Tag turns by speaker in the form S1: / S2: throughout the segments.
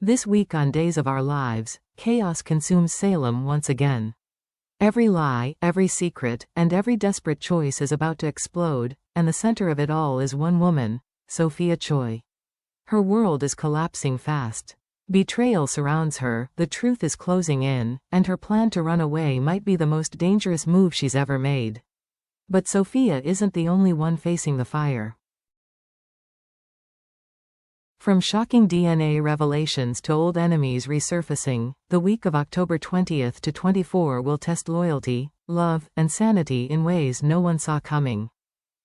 S1: This week on Days of Our Lives, chaos consumes Salem once again. Every lie, every secret, and every desperate choice is about to explode, and the center of it all is one woman, Sophia Choi. Her world is collapsing fast. Betrayal surrounds her, the truth is closing in, and her plan to run away might be the most dangerous move she's ever made. But Sophia isn't the only one facing the fire. From shocking DNA revelations to old enemies resurfacing, the week of October 20th to 24 will test loyalty, love, and sanity in ways no one saw coming.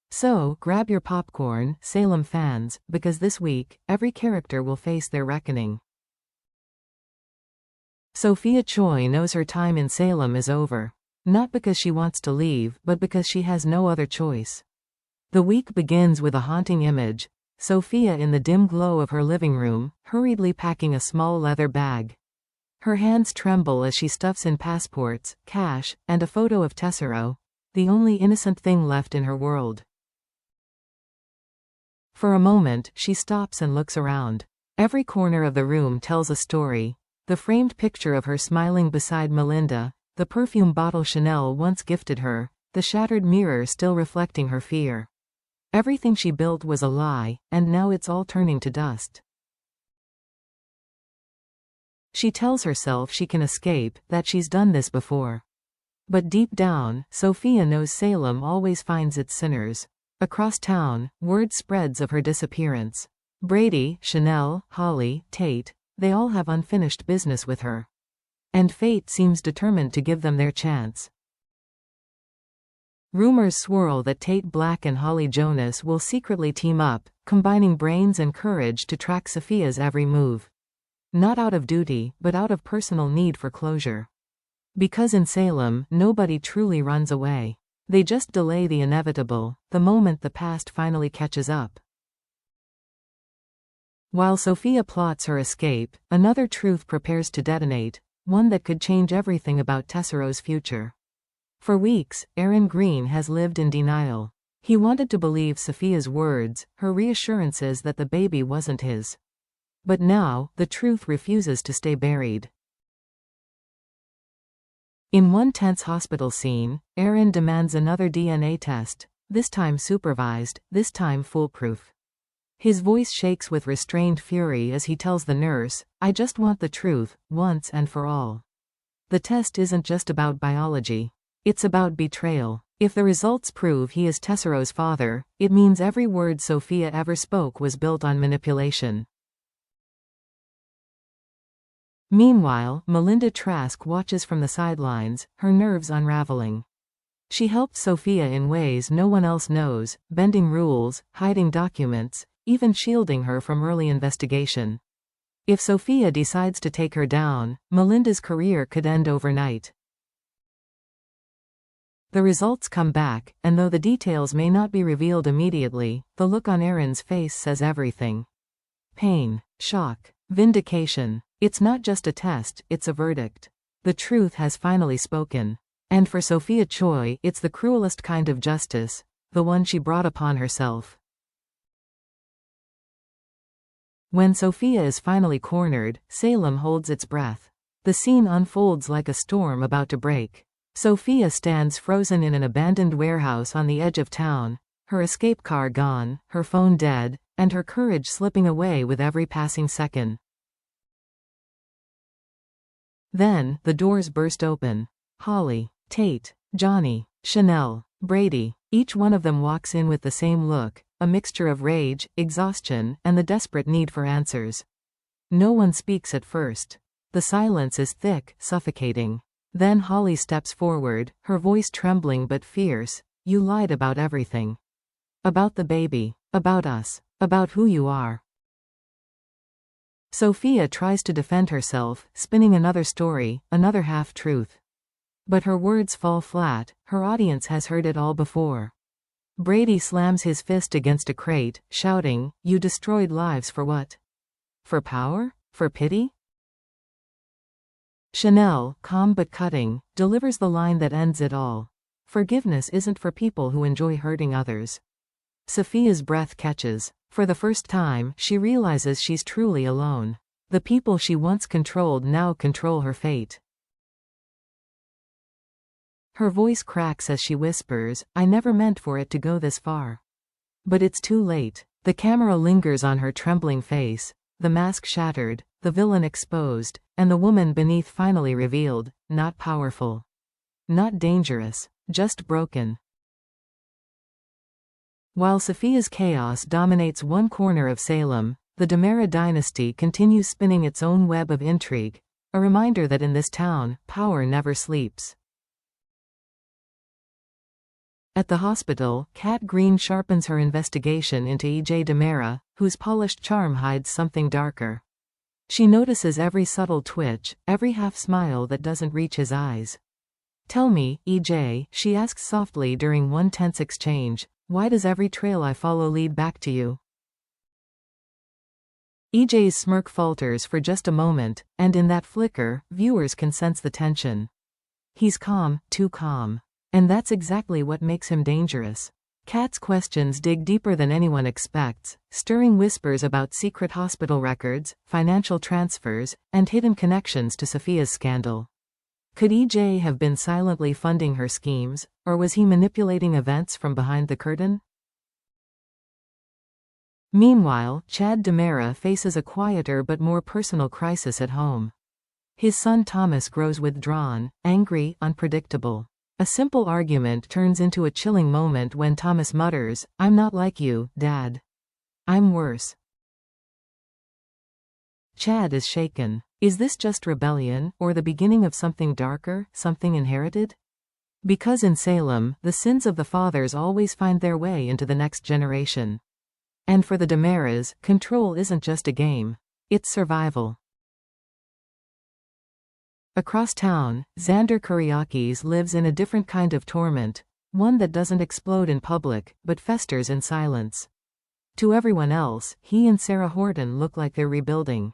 S1: So, grab your popcorn, Salem fans, because this week, every character will face their reckoning. Sophia Choi knows her time in Salem is over. Not because she wants to leave, but because she has no other choice. The week begins with a haunting image. Sophia in the dim glow of her living room, hurriedly packing a small leather bag. Her hands tremble as she stuffs in passports, cash, and a photo of Tesoro, the only innocent thing left in her world. For a moment, she stops and looks around. Every corner of the room tells a story. The framed picture of her smiling beside Melinda, the perfume bottle Chanel once gifted her, the shattered mirror still reflecting her fear. Everything she built was a lie, and now it's all turning to dust. She tells herself she can escape, that she's done this before. But deep down, Sophia knows Salem always finds its sinners. Across town, word spreads of her disappearance. Brady, Chanel, Holly, Tate, they all have unfinished business with her. And fate seems determined to give them their chance. Rumors swirl that Tate Black and Holly Jonas will secretly team up, combining brains and courage to track Sophia's every move. Not out of duty, but out of personal need for closure. Because in Salem, nobody truly runs away. They just delay the inevitable, the moment the past finally catches up. While Sophia plots her escape, another truth prepares to detonate, one that could change everything about Tesoro's future. For weeks, Aaron Green has lived in denial. He wanted to believe Sophia's words, her reassurances that the baby wasn't his. But now, the truth refuses to stay buried. In one tense hospital scene, Aaron demands another DNA test, this time supervised, this time foolproof. His voice shakes with restrained fury as he tells the nurse, "I just want the truth, once and for all." The test isn't just about biology. It's about betrayal. If the results prove he is Tesoro's father, it means every word Sophia ever spoke was built on manipulation. Meanwhile, Melinda Trask watches from the sidelines, her nerves unraveling. She helped Sophia in ways no one else knows, bending rules, hiding documents, even shielding her from early investigation. If Sophia decides to take her down, Melinda's career could end overnight. The results come back, and though the details may not be revealed immediately, the look on Aaron's face says everything. Pain, shock, vindication. It's not just a test, it's a verdict. The truth has finally spoken. And for Sophia Choi, it's the cruelest kind of justice, the one she brought upon herself. When Sophia is finally cornered, Salem holds its breath. The scene unfolds like a storm about to break. Sophia stands frozen in an abandoned warehouse on the edge of town, her escape car gone, her phone dead, and her courage slipping away with every passing second. Then, the doors burst open. Holly, Tate, Johnny, Chanel, Brady, each one of them walks in with the same look, a mixture of rage, exhaustion, and the desperate need for answers. No one speaks at first. The silence is thick, suffocating. Then Holly steps forward, her voice trembling but fierce. "You lied about everything. About the baby. About us. About who you are." Sophia tries to defend herself, spinning another story, another half-truth. But her words fall flat, her audience has heard it all before. Brady slams his fist against a crate, shouting, "You destroyed lives for what? For power? For pity?" Chanel, calm but cutting, delivers the line that ends it all. "Forgiveness isn't for people who enjoy hurting others." Sophia's breath catches. For the first time, she realizes she's truly alone. The people she once controlled now control her fate. Her voice cracks as she whispers, "I never meant for it to go this far." But it's too late. The camera lingers on her trembling face, the mask shattered, the villain exposed, and the woman beneath finally revealed, not powerful. Not dangerous, just broken. While Sophia's chaos dominates one corner of Salem, the DiMera dynasty continues spinning its own web of intrigue, a reminder that in this town, power never sleeps. At the hospital, Kat Green sharpens her investigation into DiMera, whose polished charm hides something darker. She notices every subtle twitch, every half-smile that doesn't reach his eyes. "Tell me, EJ," she asks softly during one tense exchange, "why does every trail I follow lead back to you?" EJ's smirk falters for just a moment, and in that flicker, viewers can sense the tension. He's calm, too calm. And that's exactly what makes him dangerous. Kat's questions dig deeper than anyone expects, stirring whispers about secret hospital records, financial transfers, and hidden connections to Sophia's scandal. Could EJ have been silently funding her schemes, or was he manipulating events from behind the curtain? Meanwhile, DiMera faces a quieter but more personal crisis at home. His son Thomas grows withdrawn, angry, unpredictable. A simple argument turns into a chilling moment when Thomas mutters, "I'm not like you, Dad. I'm worse." Chad is shaken. Is this just rebellion, or the beginning of something darker, something inherited? Because in Salem, the sins of the fathers always find their way into the next generation. And for the DiMeras, control isn't just a game. It's survival. Across town, Xander Kyriakis lives in a different kind of torment, one that doesn't explode in public, but festers in silence. To everyone else, he and Sarah Horton look like they're rebuilding.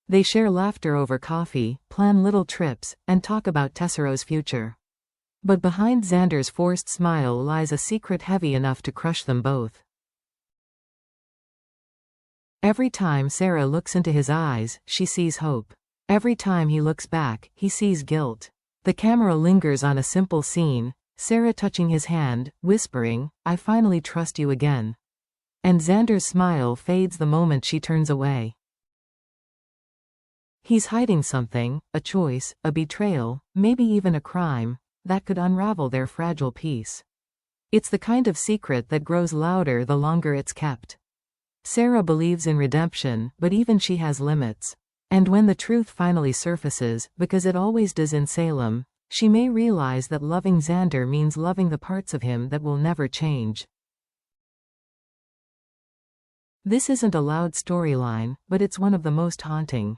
S1: They share laughter over coffee, plan little trips, and talk about Tessero's future. But behind Xander's forced smile lies a secret heavy enough to crush them both. Every time Sarah looks into his eyes, she sees hope. Every time he looks back, he sees guilt. The camera lingers on a simple scene, Sarah touching his hand, whispering, "I finally trust you again." And Xander's smile fades the moment she turns away. He's hiding something, a choice, a betrayal, maybe even a crime, that could unravel their fragile peace. It's the kind of secret that grows louder the longer it's kept. Sarah believes in redemption, but even she has limits. And when the truth finally surfaces, because it always does in Salem, she may realize that loving Xander means loving the parts of him that will never change. This isn't a loud storyline, but it's one of the most haunting.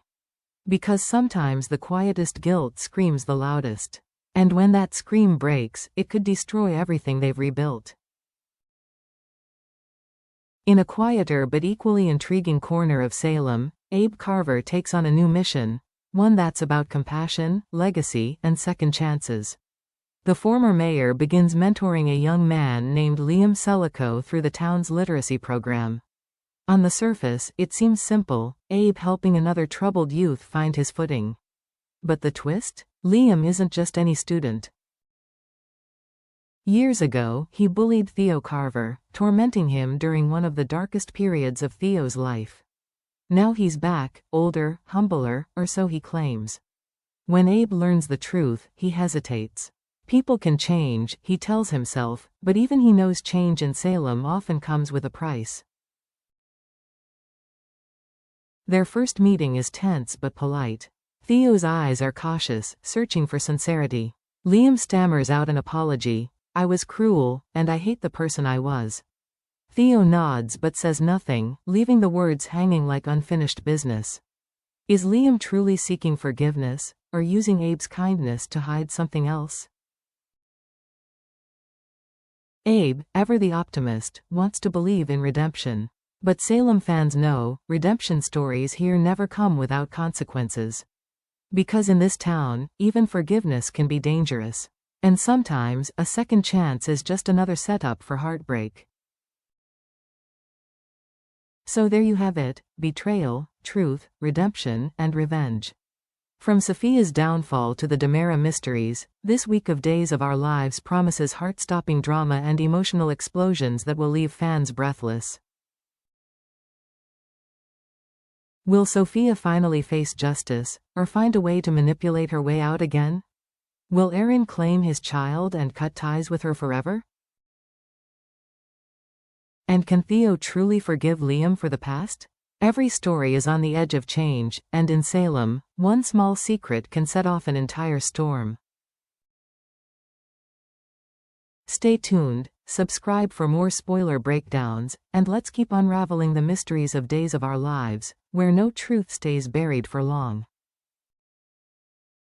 S1: Because sometimes the quietest guilt screams the loudest. And when that scream breaks, it could destroy everything they've rebuilt. In a quieter but equally intriguing corner of Salem, Abe Carver takes on a new mission, one that's about compassion, legacy, and second chances. The former mayor begins mentoring a young man named Liam Sellico through the town's literacy program. On the surface, it seems simple, Abe helping another troubled youth find his footing. But the twist? Liam isn't just any student. Years ago, he bullied Theo Carver, tormenting him during one of the darkest periods of Theo's life. Now he's back, older, humbler, or so he claims. When Abe learns the truth, he hesitates. People can change, he tells himself, but even he knows change in Salem often comes with a price. Their first meeting is tense but polite. Theo's eyes are cautious, searching for sincerity. Liam stammers out an apology. "I was cruel, and I hate the person I was." Theo nods but says nothing, leaving the words hanging like unfinished business. Is Liam truly seeking forgiveness, or using Abe's kindness to hide something else? Abe, ever the optimist, wants to believe in redemption. But Salem fans know, redemption stories here never come without consequences. Because in this town, even forgiveness can be dangerous. And sometimes, a second chance is just another setup for heartbreak. So there you have it, betrayal, truth, redemption, and revenge. From Sophia's downfall to the DiMera mysteries, this week of Days of Our Lives promises heart-stopping drama and emotional explosions that will leave fans breathless. Will Sophia finally face justice, or find a way to manipulate her way out again? Will Aaron claim his child and cut ties with her forever? And can Theo truly forgive Liam for the past? Every story is on the edge of change, and in Salem, one small secret can set off an entire storm. Stay tuned, subscribe for more spoiler breakdowns, and let's keep unraveling the mysteries of Days of Our Lives, where no truth stays buried for long.